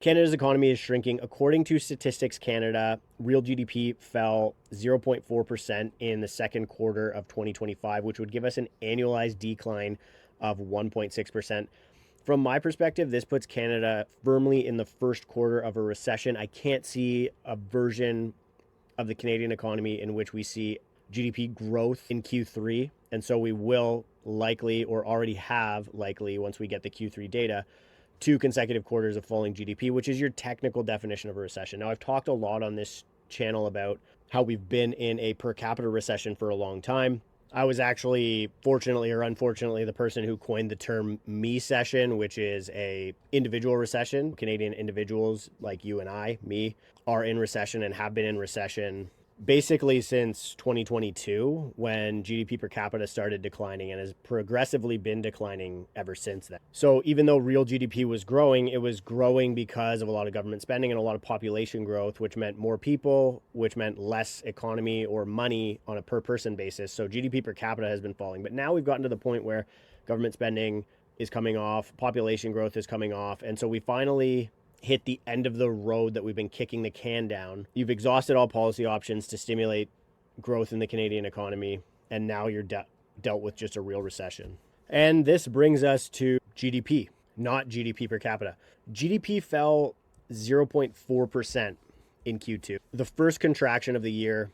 Canada's economy is shrinking. According to Statistics Canada, real GDP fell 0.4% in the second quarter of 2025, which would give us an annualized decline of 1.6%. From my perspective, this puts Canada firmly in the first quarter of a recession. I can't see a version of the Canadian economy in which we see GDP growth in Q3. And so we will likely, or already have likely, once we get the Q3 data, 2 consecutive quarters of falling GDP, which is your technical definition of a recession. Now, I've talked a lot on this channel about how we've been in a per capita recession for a long time. I was actually, fortunately or unfortunately, the person who coined the term me-cession, which is a individual recession. Canadian individuals like you and I, me, are in recession and have been in recession basically since 2022, when GDP per capita started declining and has progressively been declining ever since then. So even though real GDP was growing, it was growing because of a lot of government spending and a lot of population growth, which meant more people, which meant less economy or money on a per person basis. So GDP per capita has been falling. But now we've gotten to the point where government spending is coming off, population growth is coming off. And so we finally hit the end of the road that we've been kicking the can down. You've exhausted all policy options to stimulate growth in the Canadian economy, and now you're dealt with just a real recession. And this brings us to GDP, not GDP per capita. GDP fell 0.4% in Q2, the first contraction of the year